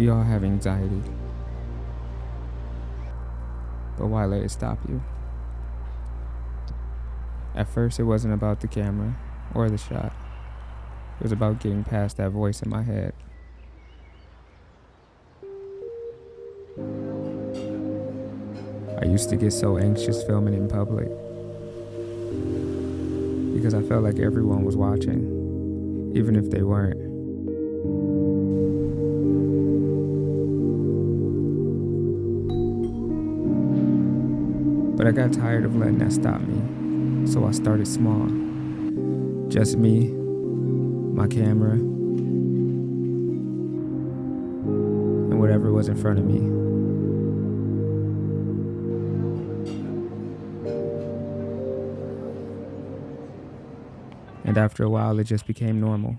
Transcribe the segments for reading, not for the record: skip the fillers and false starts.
We all have anxiety, but why let it stop you? At first, it wasn't about the camera or the shot. It was about getting past that voice in my head. I used to get so anxious filming in public because I felt like everyone was watching, even if they weren't. But I got tired of letting that stop me, so I started small. Just me, my camera, and whatever was in front of me. And after a while, it just became normal.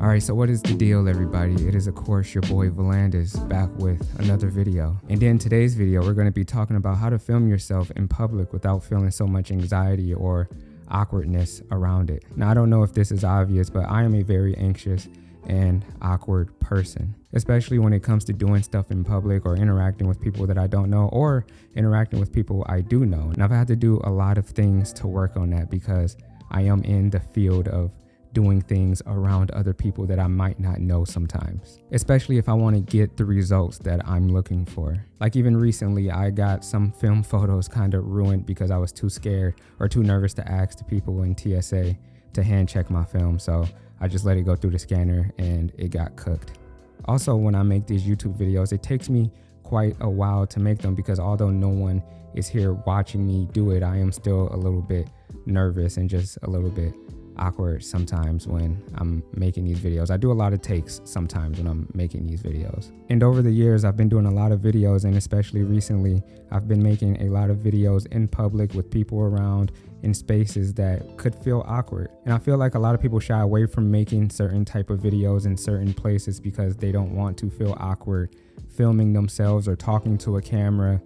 Alright, so what is the deal, everybody? It is, of course, your boy Volandis back with another video. And in today's video, we're going to be talking about how to film yourself in public without feeling so much anxiety or awkwardness around it. Now, I don't know if this is obvious, but I am a very anxious and awkward person, especially when it comes to doing stuff in public or interacting with people that I don't know or interacting with people I do know. And I've had to do a lot of things to work on that because I am in the field of doing things around other people that I might not know sometimes, especially if I want to get the results that I'm looking for. Like even recently, I got some film photos kind of ruined because I was too scared or too nervous to ask the people in TSA to hand check my film. So I just let it go through the scanner and it got cooked. Also, when I make these YouTube videos, it takes me quite a while to make them because although no one is here watching me do it, I am still a little bit nervous and just a little bit awkward sometimes when I'm making these videos. I do a lot of takes sometimes when I'm making these videos. And over the years, I've been doing a lot of videos, and especially recently, I've been making a lot of videos in public with people around in spaces that could feel awkward. And I feel like a lot of people shy away from making certain type of videos in certain places because they don't want to feel awkward filming themselves or talking to a camera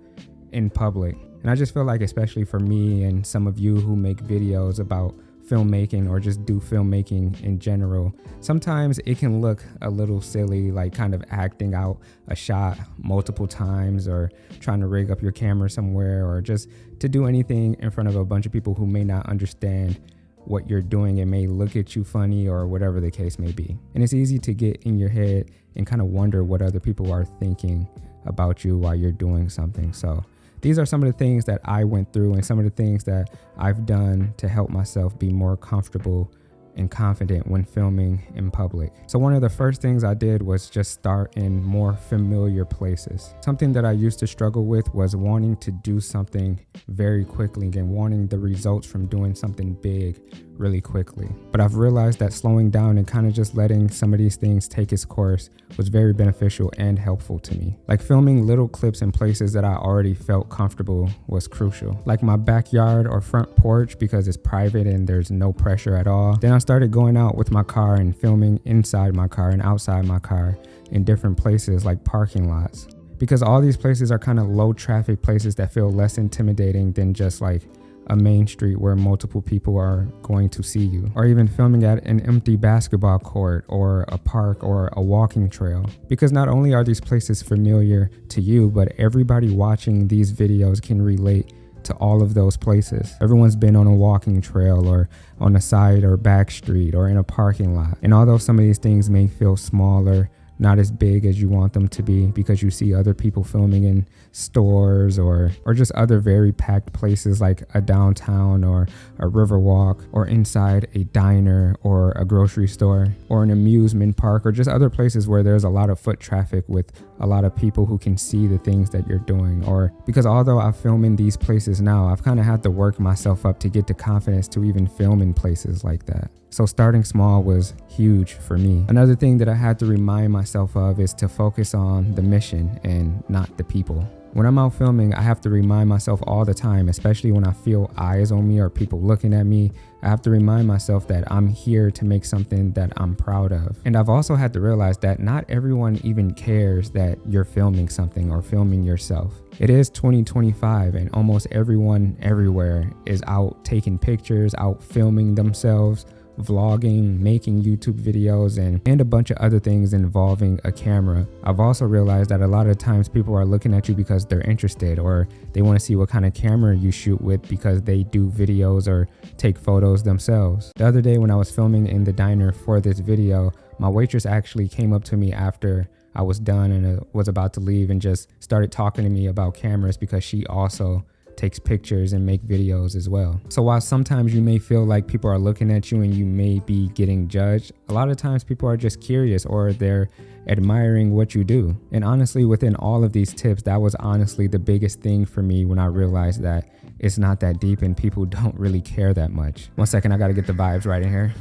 in public. And I just feel like, especially for me and some of you who make videos about filmmaking or just do filmmaking in general, sometimes it can look a little silly, like kind of acting out a shot multiple times or trying to rig up your camera somewhere or just to do anything in front of a bunch of people who may not understand what you're doing and may look at you funny or whatever the case may be. And it's easy to get in your head and kind of wonder what other people are thinking about you while you're doing something. So these are some of the things that I went through and some of the things that I've done to help myself be more comfortable and confident when filming in public. So one of the first things I did was just start in more familiar places. Something that I used to struggle with was wanting to do something very quickly and wanting the results from doing something big really quickly. But I've realized that slowing down and kind of just letting some of these things take its course was very beneficial and helpful to me. Like filming little clips in places that I already felt comfortable was crucial. Like my backyard or front porch because it's private and there's no pressure at all. Then I started going out with my car and filming inside my car and outside my car in different places like parking lots. Because all these places are kind of low traffic places that feel less intimidating than just like a main street where multiple people are going to see you, or even filming at an empty basketball court or a park or a walking trail. Because not only are these places familiar to you, but everybody watching these videos can relate to all of those places. Everyone's been on a walking trail or on a side or back street or in a parking lot. And although some of these things may feel smaller, not as big as you want them to be because you see other people filming in stores or just other very packed places like a downtown or a river walk or inside a diner or a grocery store or an amusement park or just other places where there's a lot of foot traffic with a lot of people who can see the things that you're doing. Or because although I film in these places now, I've kind of had to work myself up to get the confidence to even film in places like that. So starting small was huge for me. Another thing that I had to remind myself of is to focus on the mission and not the people. When I'm out filming, I have to remind myself all the time, especially when I feel eyes on me or people looking at me, I have to remind myself that I'm here to make something that I'm proud of. And I've also had to realize that not everyone even cares that you're filming something or filming yourself. It is 2025 and almost everyone everywhere is out taking pictures, out filming themselves vlogging, making YouTube videos, and a bunch of other things involving a camera. I've also realized that a lot of times people are looking at you because they're interested, or they want to see what kind of camera you shoot with because they do videos or take photos themselves. The other day when I was filming in the diner for this video, my waitress actually came up to me after I was done and was about to leave and just started talking to me about cameras because she also takes pictures and make videos as well. So while sometimes you may feel like people are looking at you and you may be getting judged, a lot of times people are just curious or they're admiring what you do. And honestly, within all of these tips, that was honestly the biggest thing for me when I realized that it's not that deep and people don't really care that much. 1 second, I gotta get the vibes right in here.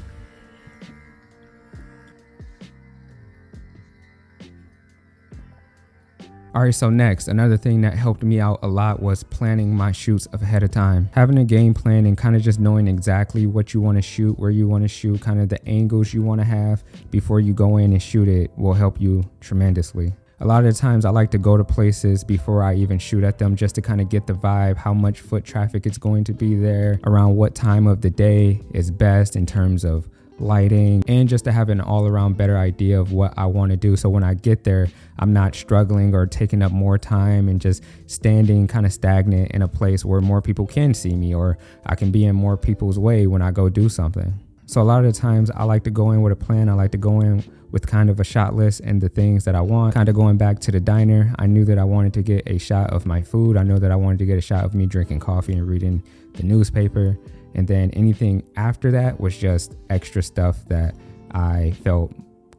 All right, so next, another thing that helped me out a lot was planning my shoots ahead of time. Having a game plan and kind of just knowing exactly what you want to shoot, where you want to shoot, kind of the angles you want to have before you go in and shoot it will help you tremendously. A lot of the times I like to go to places before I even shoot at them just to kind of get the vibe, how much foot traffic is going to be there, around what time of the day is best in terms of lighting, and just to have an all-around better idea of what I want to do. So when I get there, I'm not struggling or taking up more time and just standing kind of stagnant in a place where more people can see me, or I can be in more people's way when I go do something. So a lot of the times I like to go in with a plan. I like to go in with kind of a shot list and the things that I want. Kind of going back to the diner, I knew that I wanted to get a shot of my food. I know that I wanted to get a shot of me drinking coffee and reading the newspaper. And then anything after that was just extra stuff that I felt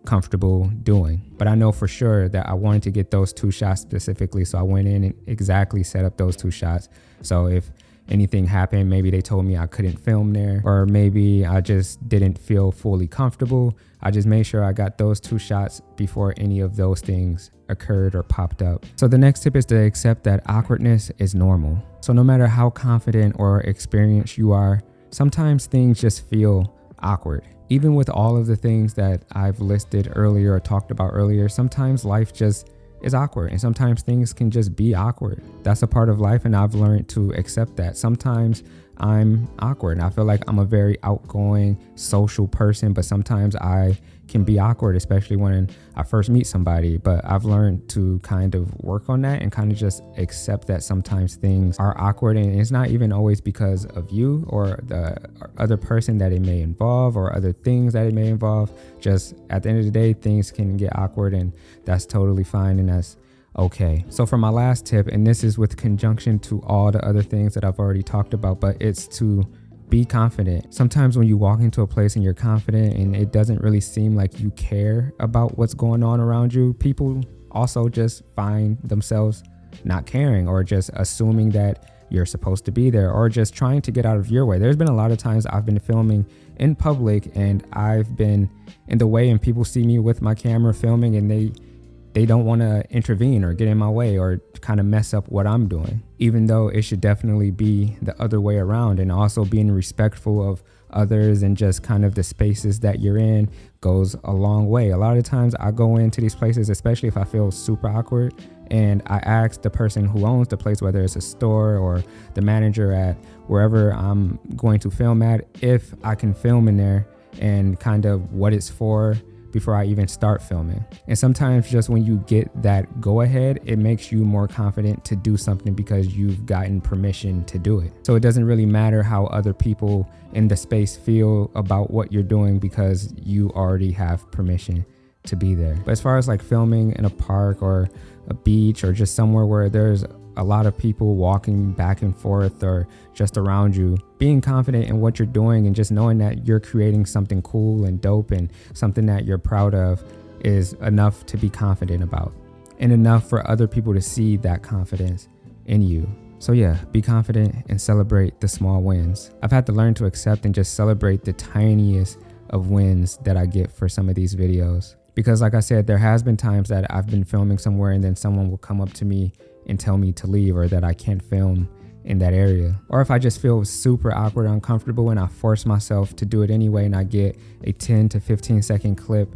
comfortable doing. But I know for sure that I wanted to get those 2 shots specifically. So I went in and exactly set up those 2 shots. So if anything happened, maybe they told me I couldn't film there, or maybe I just didn't feel fully comfortable, I just made sure I got those 2 shots before any of those things occurred or popped up. So the next tip is to accept that awkwardness is normal. So no matter how confident or experienced you are, sometimes things just feel awkward. Even with all of the things that I've listed earlier or talked about earlier, sometimes life just is awkward, and sometimes things can just be awkward. That's a part of life, and I've learned to accept that. Sometimes I'm awkward, and I feel like I'm a very outgoing, social person, but sometimes I can be awkward, especially when I first meet somebody. But I've learned to kind of work on that and kind of just accept that sometimes things are awkward, and it's not even always because of you or the other person that it may involve or other things that it may involve. Just at the end of the day, things can get awkward, and that's totally fine, and that's okay. So for my last tip, and this is with conjunction to all the other things that I've already talked about, but it's to be confident. Sometimes when you walk into a place and you're confident and it doesn't really seem like you care about what's going on around you, people also just find themselves not caring or just assuming that you're supposed to be there or just trying to get out of your way. There's been a lot of times I've been filming in public and I've been in the way and people see me with my camera filming and they don't want to intervene or get in my way or kind of mess up what I'm doing, even though it should definitely be the other way around. And also being respectful of others and just kind of the spaces that you're in goes a long way. A lot of times I go into these places, especially if I feel super awkward, and I ask the person who owns the place, whether it's a store or the manager at wherever I'm going to film at, if I can film in there and kind of what it's for before I even start filming. And sometimes just when you get that go ahead, it makes you more confident to do something because you've gotten permission to do it. So it doesn't really matter how other people in the space feel about what you're doing because you already have permission to be there. But as far as like filming in a park or a beach or just somewhere where there's a lot of people walking back and forth or just around you, being confident in what you're doing and just knowing that you're creating something cool and dope and something that you're proud of is enough to be confident about and enough for other people to see that confidence in you. So yeah, be confident and celebrate the small wins. I've had to learn to accept and just celebrate the tiniest of wins that I get for some of these videos. Because like I said, there has been times that I've been filming somewhere and then someone will come up to me and tell me to leave or that I can't film in that area. Or if I just feel super awkward, uncomfortable, and I force myself to do it anyway and I get a 10 to 15 second clip,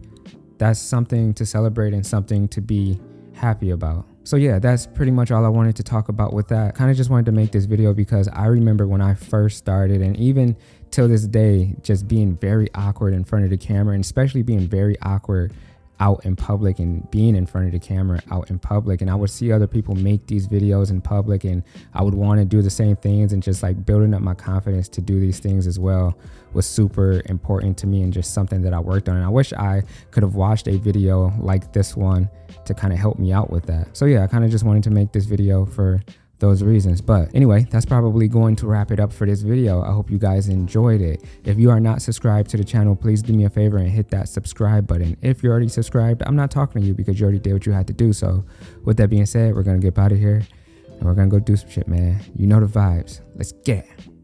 that's something to celebrate and something to be happy about. So yeah, that's pretty much all I wanted to talk about with that. Kind of just wanted to make this video because I remember when I first started, and even till this day, just being very awkward in front of the camera, and especially being very awkward out in public and being in front of the camera out in public. And I would see other people make these videos in public, and I would want to do the same things, and just like building up my confidence to do these things as well was super important to me, and just something that I worked on. And I wish I could have watched a video like this one to kind of help me out with that. So yeah, I kind of just wanted to make this video for those reasons. But anyway, that's probably going to wrap it up for this video. I hope you guys enjoyed it. If you are not subscribed to the channel, please do me a favor and hit that subscribe button. If you're already subscribed, I'm not talking to you because you already did what you had to do. So with that being said, we're gonna get out of here and we're gonna go do some shit, man. You know the vibes. Let's get it.